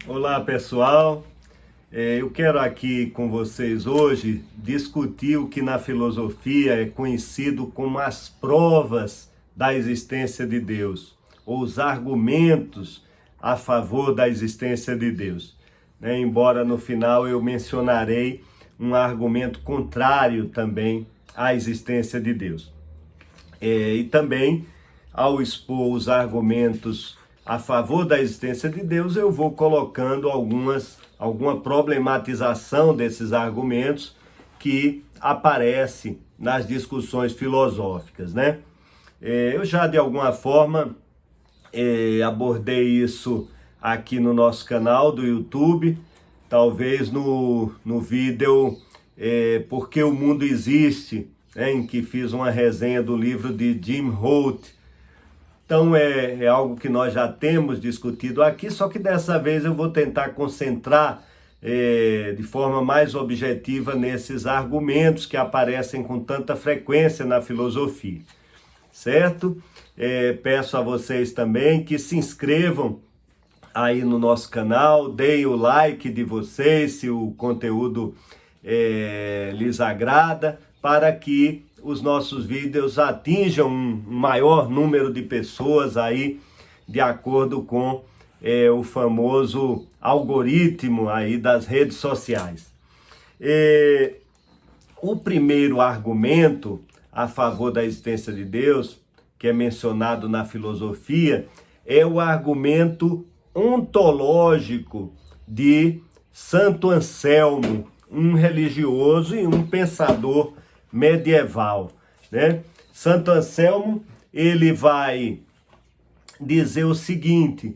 Olá pessoal, eu quero aqui com vocês hoje discutir o que na filosofia é conhecido como as provas da existência de Deus, ou os argumentos a favor da existência de Deus. Embora no final eu mencionarei um argumento contrário também à existência de Deus. E também, ao expor os argumentos a favor da existência de Deus, eu vou colocando alguma problematização desses argumentos que aparece nas discussões filosóficas, né? Eu já, de alguma forma, abordei isso aqui no nosso canal do YouTube, talvez no vídeo Porque o Mundo Existe, em que fiz uma resenha do livro de Jim Holt. Então é algo que nós já temos discutido aqui, só que dessa vez eu vou tentar concentrar de forma mais objetiva nesses argumentos que aparecem com tanta frequência na filosofia, certo? Peço a vocês também que se inscrevam aí no nosso canal, deem o like de vocês se o conteúdo lhes agrada, para que os nossos vídeos atinjam um maior número de pessoas aí, de acordo com o famoso algoritmo aí das redes sociais. O primeiro argumento a favor da existência de Deus, que é mencionado na filosofia, é o argumento ontológico de Santo Anselmo, um religioso e um pensador medieval, né? Santo Anselmo, ele vai dizer o seguinte,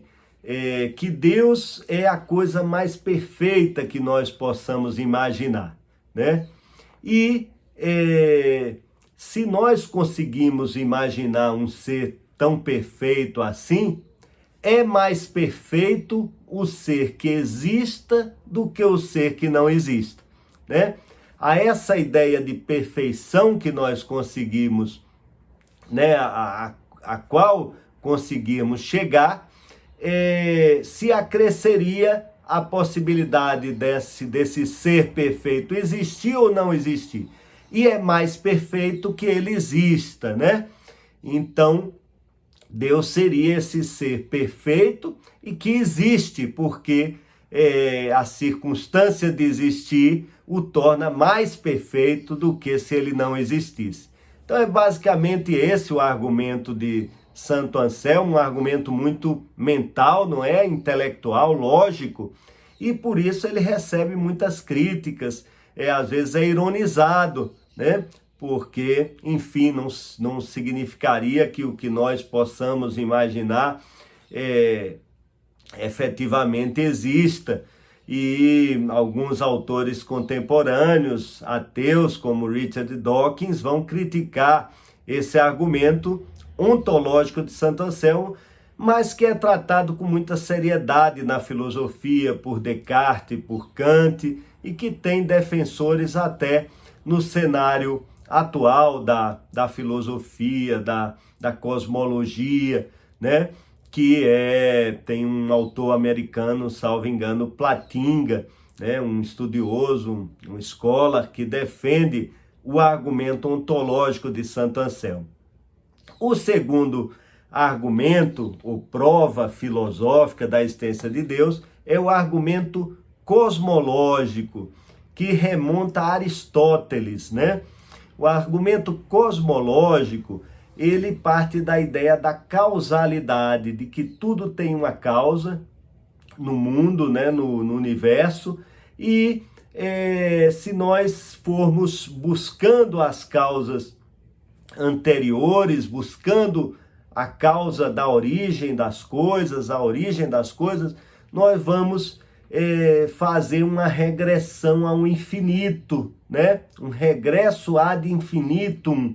que Deus é a coisa mais perfeita que nós possamos imaginar, né? E se nós conseguimos imaginar um ser tão perfeito assim, é mais perfeito o ser que exista do que o ser que não exista, né? A essa ideia de perfeição que nós conseguimos, né, a qual conseguimos chegar, se acresceria a possibilidade desse ser perfeito existir ou não existir. E é mais perfeito que ele exista, né? Então, Deus seria esse ser perfeito e que existe, porque a circunstância de existir o torna mais perfeito do que se ele não existisse. Então é basicamente esse o argumento de Santo Anselmo, um argumento muito mental, não é? Intelectual, lógico, e por isso ele recebe muitas críticas, às vezes é ironizado, né? Porque, enfim, não significaria que o que nós possamos imaginar efetivamente exista. E alguns autores contemporâneos, ateus, como Richard Dawkins, vão criticar esse argumento ontológico de Santo Anselmo, mas que é tratado com muita seriedade na filosofia por Descartes, por Kant, e que tem defensores até no cenário atual da filosofia, da cosmologia, né? Que tem um autor americano, salvo engano, Plantinga, né? Um estudioso, um scholar que defende o argumento ontológico de Santo Anselmo. O segundo argumento, ou prova filosófica da existência de Deus, é o argumento cosmológico, que remonta a Aristóteles, né? O argumento cosmológico, ele parte da ideia da causalidade, de que tudo tem uma causa no mundo, né, no universo, e se nós formos buscando as causas anteriores, buscando a causa da origem das coisas, a origem das coisas, nós vamos fazer uma regressão ao infinito, né? Um regresso ad infinitum.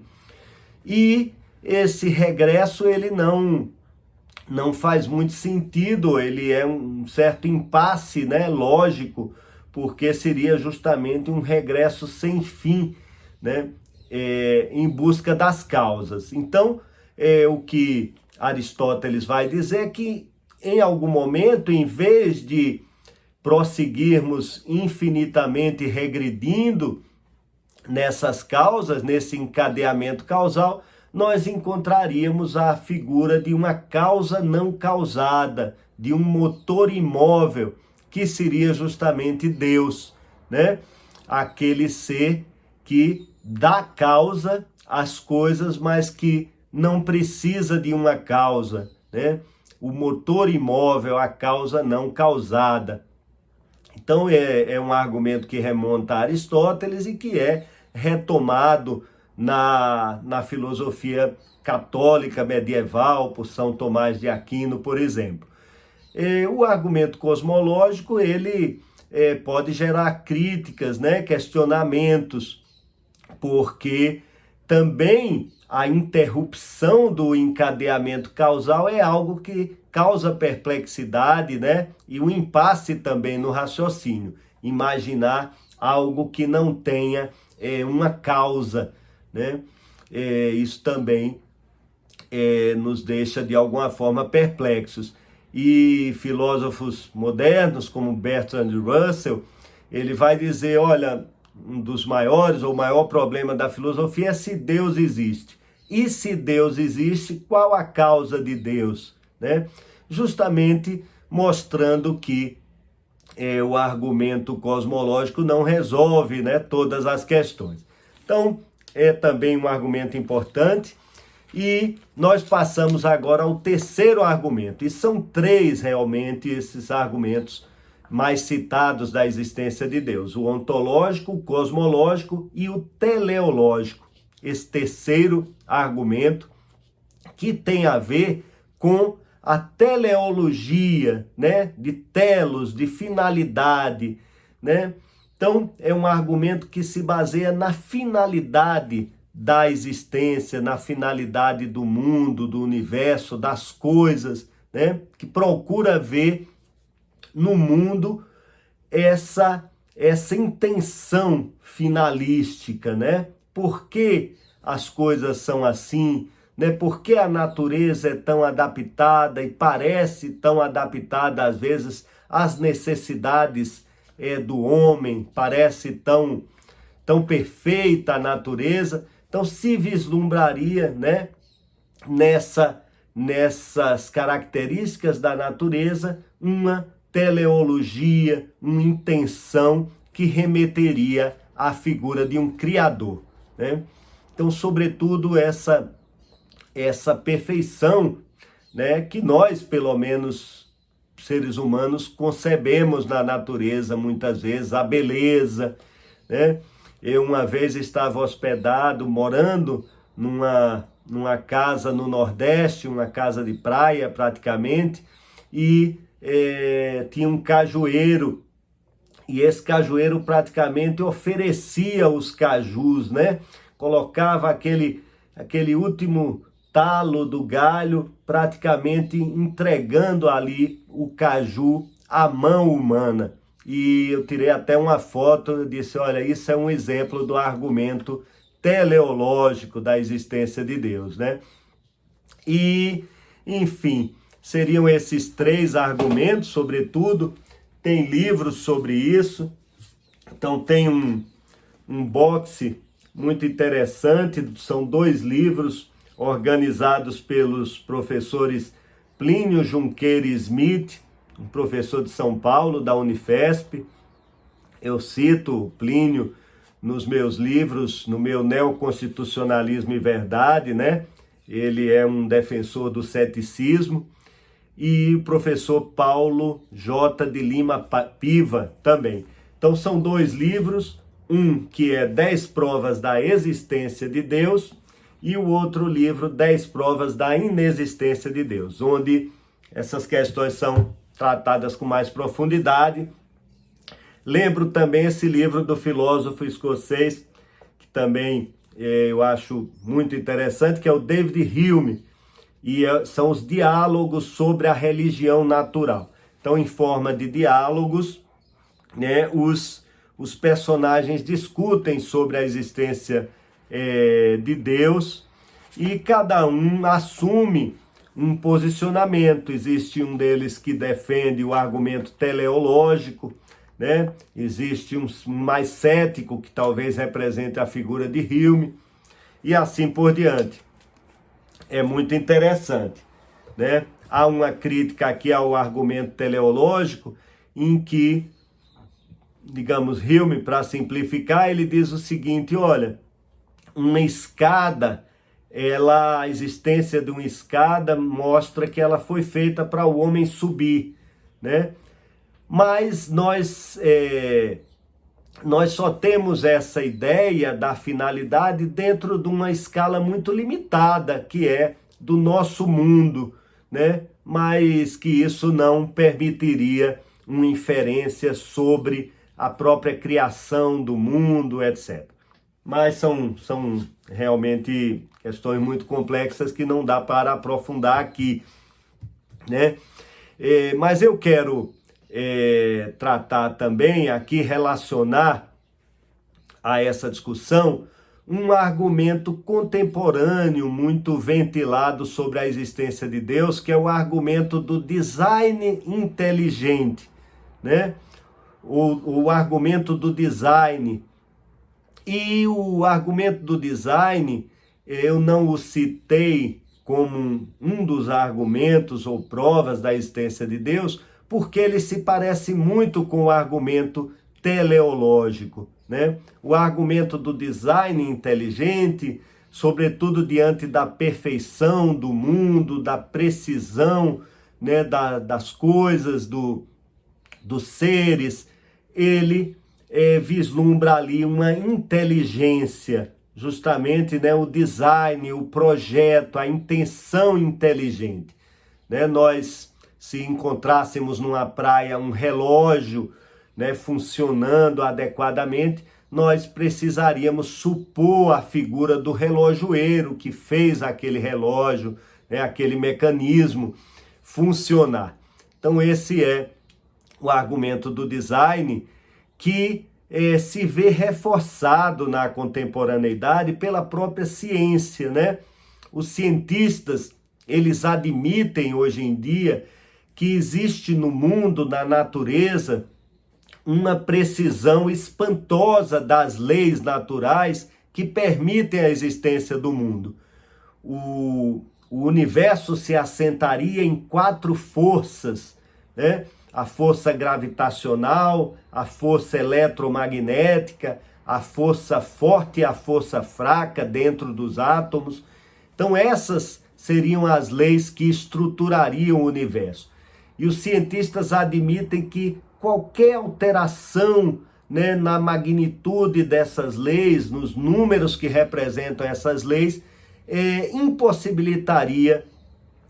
E esse regresso, ele não faz muito sentido, ele é um certo impasse, né? Lógico, porque seria justamente um regresso sem fim, né? Em busca das causas. Então, o que Aristóteles vai dizer é que, em algum momento, em vez de prosseguirmos infinitamente regredindo nessas causas, nesse encadeamento causal, nós encontraríamos a figura de uma causa não causada, de um motor imóvel, que seria justamente Deus, né? Aquele ser que dá causa às coisas, mas que não precisa de uma causa, né? O motor imóvel, a causa não causada. Então é um argumento que remonta a Aristóteles e que é retomado na filosofia católica medieval por São Tomás de Aquino, por exemplo. O argumento cosmológico, ele pode gerar críticas, né, questionamentos, porque também a interrupção do encadeamento causal é algo que causa perplexidade, né, e um impasse também no raciocínio. Imaginar algo que não tenha uma causa, né? Isso também nos deixa de alguma forma perplexos. E filósofos modernos, como Bertrand Russell, ele vai dizer, olha, um dos maiores ou o maior problema da filosofia é se Deus existe. E se Deus existe, qual a causa de Deus, né? Justamente mostrando que o argumento cosmológico não resolve, né, todas as questões. Então, é também um argumento importante. E nós passamos agora ao terceiro argumento. E são três realmente esses argumentos mais citados da existência de Deus: o ontológico, o cosmológico e o teleológico. Esse terceiro argumento que tem a ver com a teleologia, né, de telos, de finalidade, né? Então, é um argumento que se baseia na finalidade da existência, na finalidade do mundo, do universo, das coisas, né? Que procura ver no mundo essa intenção finalística, né? Por que as coisas são assim, né? Por que a natureza é tão adaptada e parece tão adaptada às vezes às necessidades do homem, parece tão perfeita a natureza. Então se vislumbraria, né, nessas características da natureza uma teleologia, uma intenção que remeteria à figura de um criador, né? Então, sobretudo, essa perfeição, né, que nós, pelo menos seres humanos, concebemos na natureza muitas vezes, a beleza, né? Eu uma vez estava hospedado, morando numa casa no Nordeste, uma casa de praia praticamente, e tinha um cajueiro, e esse cajueiro praticamente oferecia os cajus, né? Colocava aquele último talo do galho, praticamente entregando ali o caju à mão humana. E eu tirei até uma foto, eu disse, olha, isso é um exemplo do argumento teleológico da existência de Deus, né? E, enfim, seriam esses três argumentos, sobretudo. Tem livros sobre isso. Então tem um boxe muito interessante, são 2 livros organizados pelos professores Plínio Junqueira Smith, um professor de São Paulo, da Unifesp. Eu cito Plínio nos meus livros, no meu Neoconstitucionalismo e Verdade, né? Ele é um defensor do ceticismo. E o professor Paulo J. de Lima Piva também. Então são 2 livros, um que é 10 provas da existência de Deus e o outro livro, 10 provas da inexistência de Deus, onde essas questões são tratadas com mais profundidade. Lembro também esse livro do filósofo escocês, que também eu acho muito interessante, que é o David Hume, e são os diálogos sobre a religião natural. Então, em forma de diálogos, né, os personagens discutem sobre a existência de Deus, e cada um assume um posicionamento. Existe um deles que defende o argumento teleológico, né? Existe um mais cético, que talvez represente a figura de Hume, e assim por diante. É muito interessante, né? Há uma crítica aqui ao argumento teleológico, em que, digamos, Hume, para simplificar, ele diz o seguinte: olha, uma escada, a existência de uma escada mostra que ela foi feita para o homem subir, né? Mas nós só temos essa ideia da finalidade dentro de uma escala muito limitada, que é do nosso mundo, né? Mas que isso não permitiria uma inferência sobre a própria criação do mundo, etc. Mas são realmente questões muito complexas que não dá para aprofundar aqui, né? Mas eu quero tratar também aqui, relacionar a essa discussão um argumento contemporâneo muito ventilado sobre a existência de Deus, que é o argumento do design inteligente, né? O argumento do design. E o argumento do design, eu não o citei como um dos argumentos ou provas da existência de Deus, porque ele se parece muito com o argumento teleológico, né? O argumento do design inteligente, sobretudo diante da perfeição do mundo, da precisão, né, das coisas, dos seres, ele vislumbra ali uma inteligência, justamente, né, o design, o projeto, a intenção inteligente, né? Nós, se encontrássemos numa praia um relógio, né, funcionando adequadamente, nós precisaríamos supor a figura do relojoeiro que fez aquele relógio, né, aquele mecanismo funcionar. Então esse é o argumento do design, que se vê reforçado na contemporaneidade pela própria ciência, né? Os cientistas, eles admitem hoje em dia que existe no mundo, na natureza, uma precisão espantosa das leis naturais que permitem a existência do mundo. O universo se assentaria em 4 forças, né? A força gravitacional, a força eletromagnética, a força forte e a força fraca dentro dos átomos. Então essas seriam as leis que estruturariam o universo. E os cientistas admitem que qualquer alteração, né, na magnitude dessas leis, nos números que representam essas leis, impossibilitaria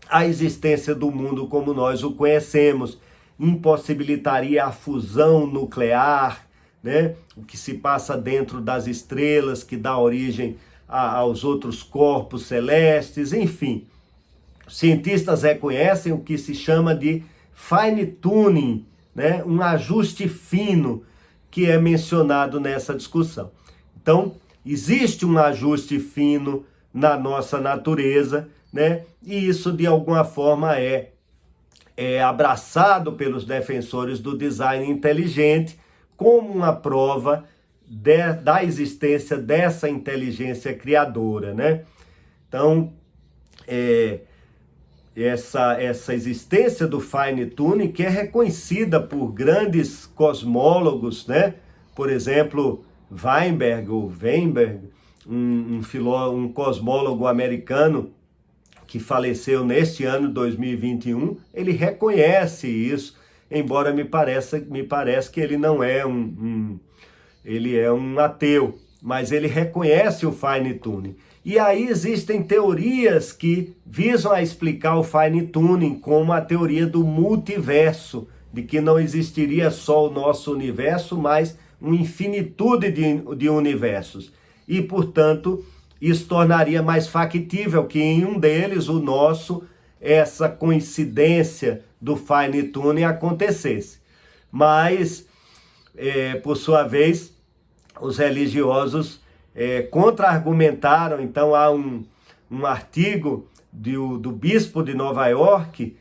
a existência do mundo como nós o conhecemos, impossibilitaria a fusão nuclear, né, o que se passa dentro das estrelas, que dá origem aos outros corpos celestes, enfim. Os cientistas reconhecem o que se chama de fine tuning, né, um ajuste fino, que é mencionado nessa discussão. Então, existe um ajuste fino na nossa natureza, né, e isso de alguma forma é abraçado pelos defensores do design inteligente como uma prova da existência dessa inteligência criadora, né? Então, essa existência do fine tuning, que é reconhecida por grandes cosmólogos, né? Por exemplo, Weinberg, um cosmólogo americano que faleceu neste ano 2021, ele reconhece isso, embora me parece que ele não é ele é um ateu, mas ele reconhece o fine tuning. E aí existem teorias que visam a explicar o fine tuning como a teoria do multiverso, de que não existiria só o nosso universo, mas uma infinitude de universos. E, portanto, isso tornaria mais factível que em um deles, o nosso, essa coincidência do fine tuning acontecesse. Mas, por sua vez, os religiosos contra-argumentaram. Então há um artigo do bispo de Nova York,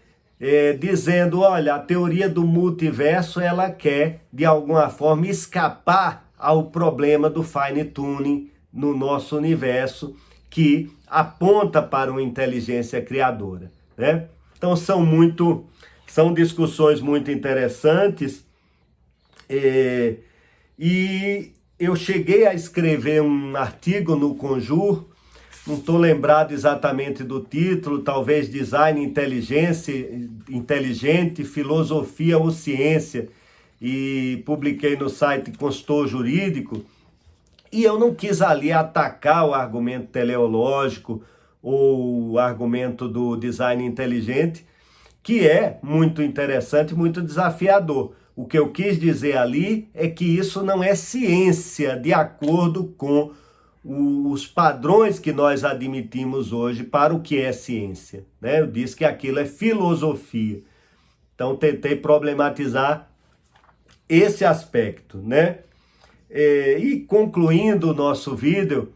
dizendo, olha, a teoria do multiverso, ela quer, de alguma forma, escapar ao problema do fine tuning no nosso universo, que aponta para uma inteligência criadora, né? Então são discussões muito interessantes, e eu cheguei a escrever um artigo no Conjur, não estou lembrado exatamente do título, talvez Design Inteligente, Filosofia ou Ciência, e publiquei no site Consultor Jurídico, e eu não quis ali atacar o argumento teleológico ou o argumento do design inteligente, que é muito interessante, muito desafiador. O que eu quis dizer ali é que isso não é ciência de acordo com os padrões que nós admitimos hoje para o que é ciência, né? Eu disse que aquilo é filosofia. Então, tentei problematizar esse aspecto, né? E concluindo o nosso vídeo,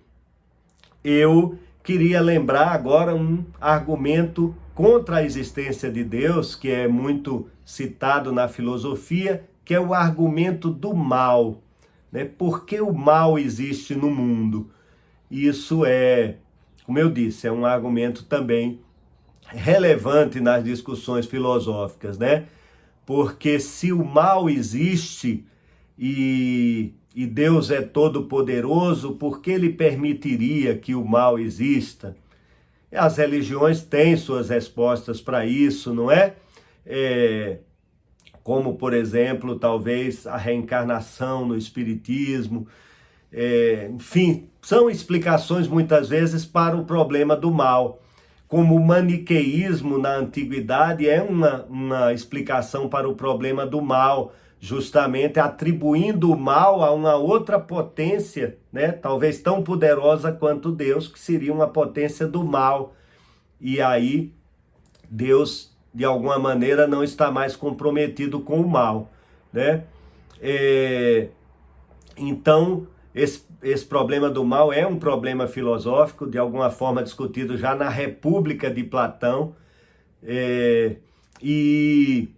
eu queria lembrar agora um argumento contra a existência de Deus, que é muito citado na filosofia, que é o argumento do mal, né? Por que o mal existe no mundo? Isso como eu disse, é um argumento também relevante nas discussões filosóficas, né? Porque se o mal existe e Deus é todo-poderoso, por que ele permitiria que o mal exista? As religiões têm suas respostas para isso, não é? Como, por exemplo, talvez a reencarnação no espiritismo. Enfim, são explicações muitas vezes para o problema do mal. Como o maniqueísmo na antiguidade é uma explicação para o problema do mal, justamente atribuindo o mal a uma outra potência, né? Talvez tão poderosa quanto Deus, que seria uma potência do mal. E aí Deus, de alguma maneira, não está mais comprometido com o mal, né? Então, esse problema do mal é um problema filosófico, de alguma forma discutido já na República de Platão, e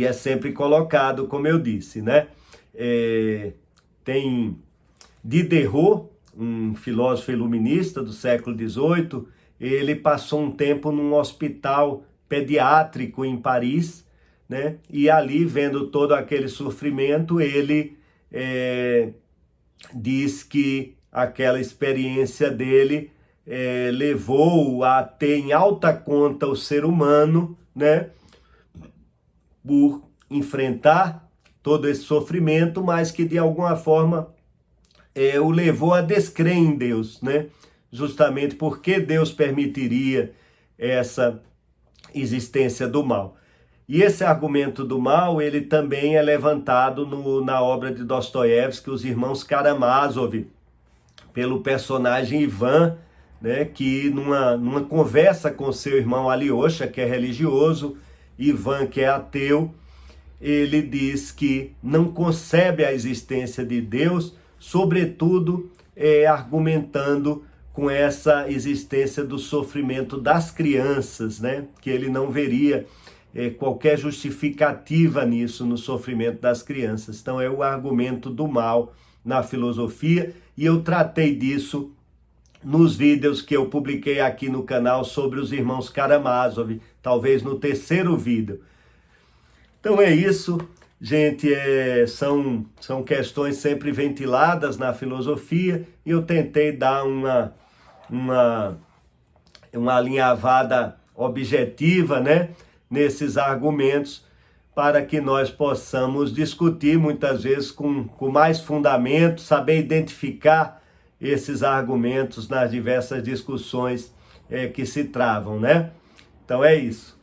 é sempre colocado, como eu disse, né? Tem Diderot, um filósofo iluminista do século XVIII, ele passou um tempo num hospital pediátrico em Paris, né? E ali, vendo todo aquele sofrimento, ele diz que aquela experiência dele levou a ter em alta conta o ser humano, né? Por enfrentar todo esse sofrimento, mas que de alguma forma o levou a descrer em Deus, né? Justamente porque Deus permitiria essa existência do mal. E esse argumento do mal, ele também é levantado na obra de Dostoiévski, Os Irmãos Karamazov, pelo personagem Ivan, né, que numa conversa com seu irmão Alyosha, que é religioso, Ivan, que é ateu, ele diz que não concebe a existência de Deus, sobretudo argumentando com essa existência do sofrimento das crianças, né, que ele não veria qualquer justificativa nisso, no sofrimento das crianças. Então é o argumento do mal na filosofia, e eu tratei disso nos vídeos que eu publiquei aqui no canal sobre os irmãos Karamazov, talvez no terceiro vídeo. Então é isso, gente, são questões sempre ventiladas na filosofia, e eu tentei dar uma alinhavada objetiva, né, nesses argumentos, para que nós possamos discutir muitas vezes com mais fundamento, saber identificar esses argumentos nas diversas discussões que se travam, né? Então é isso.